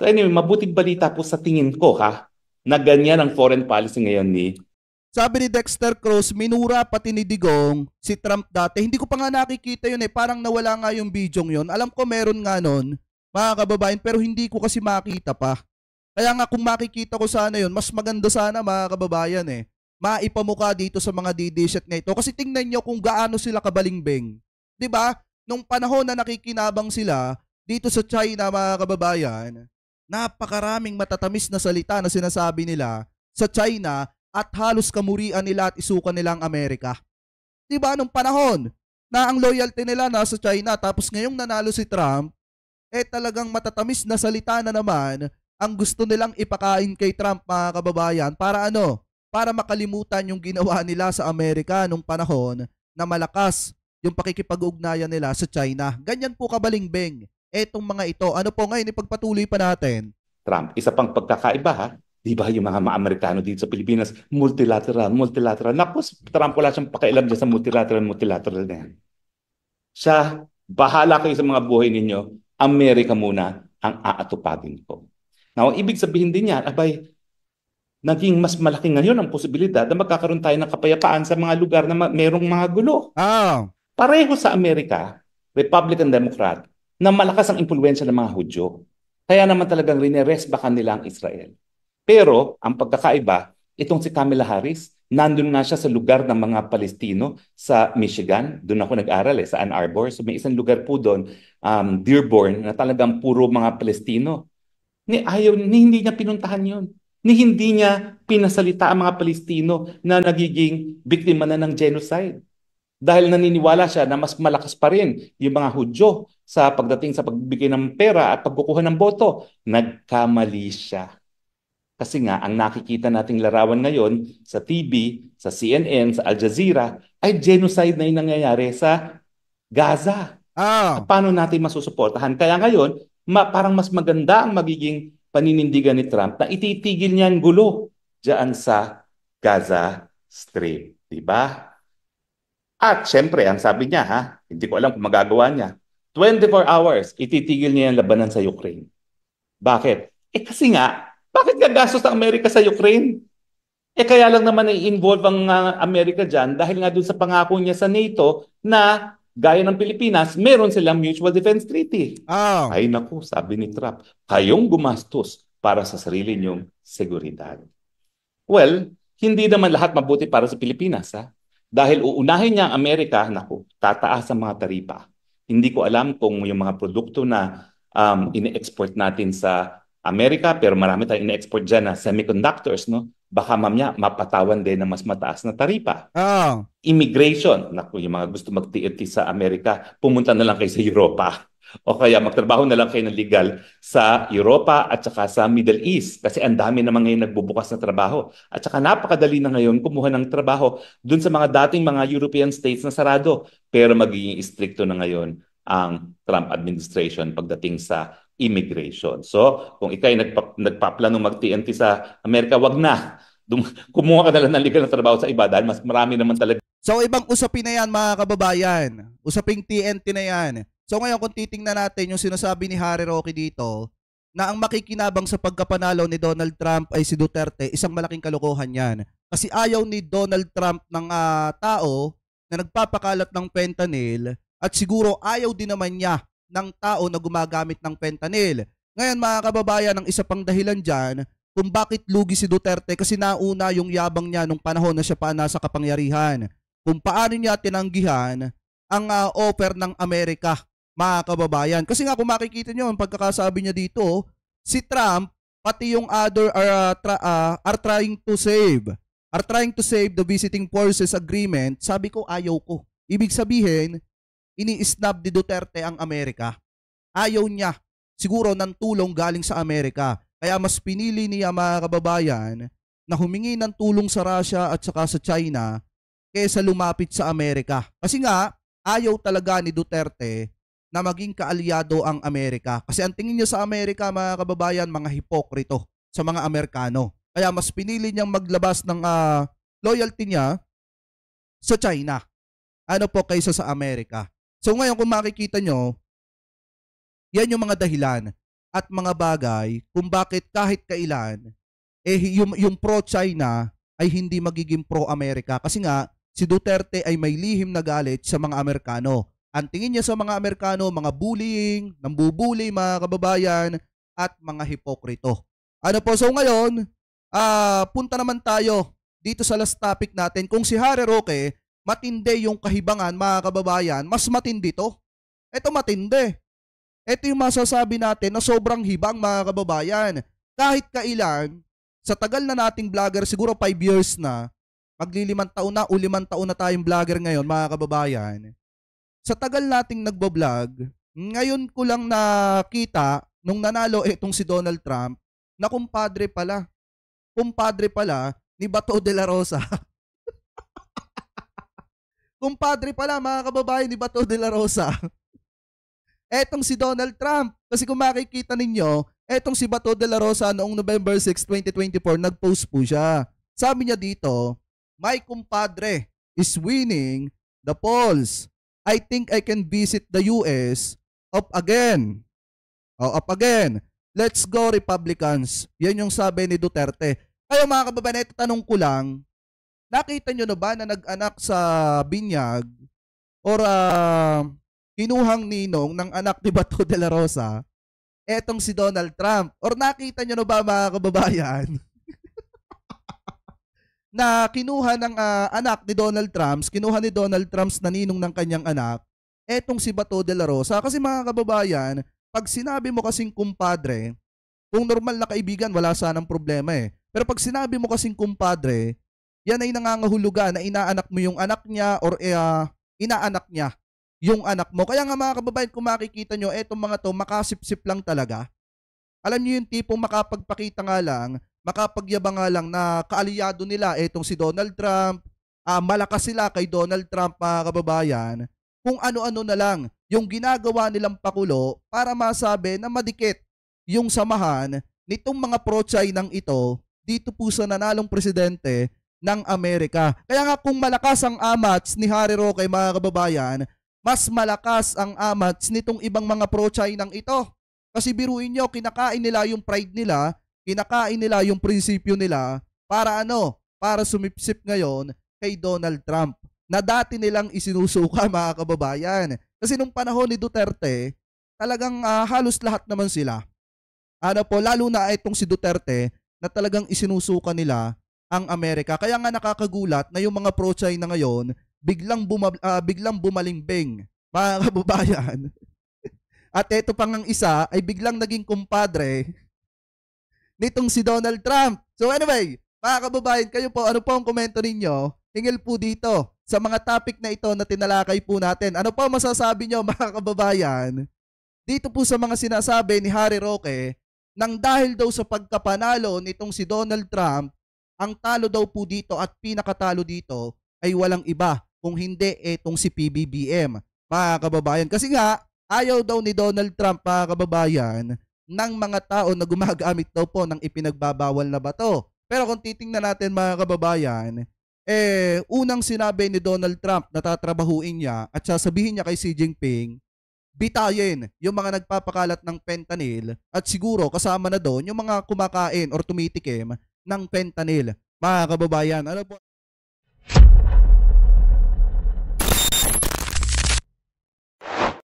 So anyway, mabuting balita po sa tingin ko ha, na ganyan ang foreign policy ngayon ni Sabi ni Dexter Cruz, minura pati ni Digong si Trump dati. Hindi ko pa nga nakikita yun eh. Parang nawala nga yung video yun. Alam ko meron nga nun, mga kababayan, pero hindi ko kasi makita pa. Kaya nga kung makikita ko sana yun, mas maganda sana mga kababayan eh. Maipamukha dito sa mga didishit na ito. Kasi tingnan nyo kung gaano sila kabalingbeng. 'Di ba? Nung panahon na nakikinabang sila dito sa China mga kababayan, napakaraming matatamis na salita na sinasabi nila sa China at halos kamurian nila at isukan nila ang Amerika. 'Di ba nung panahon na ang loyalty nila nasa China tapos ngayong nanalo si Trump, talagang matatamis na salita na naman ang gusto nilang ipakain kay Trump mga kababayan para ano? Para makalimutan yung ginawa nila sa Amerika nung panahon na malakas yung pakikipag-ugnayan nila sa China. Ganyan po kabalingbeng. Etong mga ito, ano po ngayon, ipagpatuloy pa natin. Trump. Isa pang pagkakaiba ha, di ba yung mga Amerikano dito sa Pilipinas, multilateral, multilateral. Naku, Trump wala siyang pakialam dyan sa multilateral, multilateral na yan. Siya, bahala kayo sa mga buhay ninyo, Amerika muna ang aatupagin ko. Now, ang ibig sabihin din yan, abay, naging mas malaki ngayon ang posibilidad na magkakaroon tayo ng kapayapaan sa mga lugar na merong mga gulo. Pareho sa Amerika, Republican Democrat, na malakas ang impluensya ng mga Hudyo. Kaya naman talagang rineresbakan nila ang Israel. Pero, ang pagkakaiba, itong si Kamala Harris, nandun nga siya sa lugar ng mga Palestino sa Michigan. Doon ako nag-aral sa Ann Arbor. So may isang lugar po doon, Dearborn, na talagang puro mga Palestino. Hindi niya pinuntahan yun. Hindi niya pinasalita ang mga Palestino na nagiging biktima na ng genocide. Dahil naniniwala siya na mas malakas pa rin yung mga Hudyo sa pagdating sa pagbibigay ng pera at pagkukuha ng boto. Nagkamali siya. Kasi nga, ang nakikita nating larawan ngayon sa TV, sa CNN, sa Al Jazeera, ay genocide na yung nangyayari sa Gaza. At paano natin masusuportahan? Kaya ngayon, parang mas maganda ang magiging paninindigan ni Trump na ititigil niya ang gulo diyan sa Gaza Strip. Diba? At syempre, ang sabi niya, hindi ko alam kung magagawa niya, 24 hours, ititigil niya ang labanan sa Ukraine. Bakit? Kasi nga, bakit gagastos ang Amerika sa Ukraine? Kaya lang naman i-involve ang Amerika dyan dahil nga dun sa pangako niya sa NATO na gaya ng Pilipinas, meron silang Mutual Defense Treaty. Ay naku, sabi ni Trump, kayong gumastos para sa sarili niyong seguridad. Well, hindi naman lahat mabuti para sa Pilipinas. Dahil uunahin niya ang Amerika, naku, tataas ang mga taripa. Hindi ko alam kung yung mga produkto na ine-export natin sa Amerika, pero marami tayong ine-export dyan na semiconductors, no? Baka mamaya mapatawan din ng mas mataas na taripa. Immigration, naku, yung mga gusto mag-TNT sa Amerika, pumunta na lang kayo sa Europa. O kaya magtrabaho na lang kayo ng legal sa Europa at saka sa Middle East. Kasi ang dami naman ngayon nagbubukas na trabaho. At saka napakadali na ngayon kumuha ng trabaho dun sa mga dating mga European states na sarado. Pero magiging istrikto na ngayon ang Trump administration pagdating sa immigration. So, kung ikay nagpaplano mag-TNT sa Amerika, wag na. Kumuha ka na lang ng legal na trabaho sa iba dahil mas marami naman talaga. So, ibang usapin na yan mga kababayan. Usaping TNT na yan. So, ngayon kung titingnan natin yung sinasabi ni Harry Roque dito, na ang makikinabang sa pagkapanalo ni Donald Trump ay si Duterte, isang malaking kalokohan yan. Kasi ayaw ni Donald Trump ng tao na nagpapakalat ng fentanyl at siguro ayaw din naman niya ng tao na gumagamit ng fentanyl. Ngayon mga kababayan, ang isa pang dahilan dyan kung bakit lugi si Duterte kasi nauna yung yabang niya nung panahon na siya pa nasa kapangyarihan. Kung paano niya tinanggihan ang offer ng Amerika, mga kababayan. Kasi nga kung makikita nyo, ang pagkakasabi niya dito, si Trump, pati yung other are trying to save the visiting forces agreement. Sabi ko, ayaw ko. Ibig sabihin, ini-snub ni Duterte ang Amerika. Ayaw niya siguro ng tulong galing sa Amerika. Kaya mas pinili niya mga kababayan na humingi ng tulong sa Russia at saka sa China kaysa lumapit sa Amerika. Kasi nga, ayaw talaga ni Duterte na maging kaalyado ang Amerika. Kasi ang tingin niya sa Amerika, mga kababayan, mga hipokrito sa mga Amerikano. Kaya mas pinili niyang maglabas ng loyalty niya sa China. Ano po kaysa sa Amerika. So ngayon kung makikita nyo, yan yung mga dahilan. at mga bagay kung bakit kahit kailan yung pro-China ay hindi magiging pro-Amerika. Kasi nga, si Duterte ay may lihim na galit sa mga Amerikano. Ang tingin niya sa mga Amerikano, mga bullying, nambubuli mga kababayan, at mga hipokrito. Ano po, so ngayon, punta naman tayo dito sa last topic natin. Kung si Harry Roque, matindi yung kahibangan mga kababayan, mas matindi to. Ito matindi. Ito yung masasabi natin na sobrang hibang mga kababayan. Kahit kailan, sa tagal na nating vlogger, siguro 5 years na, maglilimang taon na o 5 taon na tayong vlogger ngayon mga kababayan. Sa tagal nating nagbablog, ngayon ko lang nakita nung nanalo itong si Donald Trump na kumpadre pala ni Bato de la Rosa. Kumpadre pala mga kababayan ni Bato de la Rosa. Etong si Donald Trump. Kasi kung makikita ninyo, etong si Bato de la Rosa noong November 6, 2024, nag-post po siya. Sabi niya dito, "My compadre is winning the polls. I think I can visit the US up again. Up again. Let's go Republicans." Yan yung sabi ni Duterte. Kaya mga kababayan, ito tanong ko lang, nakita nyo na ba na nag-anak sa binyag or kinuhang ninong ng anak ni Bato de la Rosa etong si Donald Trump? Or nakita nyo na ba mga kababayan na kinuha ng anak ni Donald Trump, na ninong ng kanyang anak, etong si Bato de la Rosa? Kasi mga kababayan, pag sinabi mo kasing kumpadre, kung normal na kaibigan, wala sanang problema eh. Pero pag sinabi mo kasing kumpadre, yan ay nangangahulugan na inaanak mo yung anak niya or inaanak niya yung anak mo. Kaya nga mga kababayan, kung makikita nyo, etong mga to, makasipsip lang talaga. Alam nyo yung tipong makapagpakita nga lang, makapagyabang nga lang na kaalyado nila etong si Donald Trump, malakas sila kay Donald Trump mga kababayan, kung ano-ano na lang yung ginagawa nilang pakulo para masabi na madikit yung samahan nitong mga pro-Chinang ito dito po sa nanalong presidente ng Amerika. Kaya nga kung malakas ang amats ni Harry Roque mga kababayan, mas malakas ang amats nitong ibang mga pro-Chinang ito. Kasi biruin nyo, kinakain nila yung pride nila, kinakain nila yung prinsipyo nila para ano? Para sumipsip ngayon kay Donald Trump na dati nilang isinusuka mga kababayan. Kasi nung panahon ni Duterte, talagang halos lahat naman sila. Ano po, lalo na itong si Duterte na talagang isinusuka nila ang Amerika. Kaya nga nakakagulat na yung mga pro-China ngayon biglang bumalimbing mga kababayan. At ito pang ang isa ay biglang naging kumpadre nitong si Donald Trump. So anyway, mga kababayan, kayo po, ano po ang komento ninyo? Hingil po dito sa mga topic na ito na tinalakay po natin. Ano po masasabi nyo mga kababayan? Dito po sa mga sinasabi ni Harry Roque nang dahil daw sa pagkapanalo nitong si Donald Trump, ang talo daw po dito at pinakatalo dito ay walang iba kung hindi etong si PBBM, mga kababayan. Kasi nga, ayaw daw ni Donald Trump, mga kababayan, ng mga tao na gumagamit daw po ng ipinagbabawal na bato. Pero kung titingnan natin mga kababayan, unang sinabi ni Donald Trump na tatrabahuin niya at sasabihin niya kay Xi Jinping, bitayin yung mga nagpapakalat ng fentanyl at siguro kasama na doon yung mga kumakain or tumitikim ng fentanyl. Mga kababayan, ano po?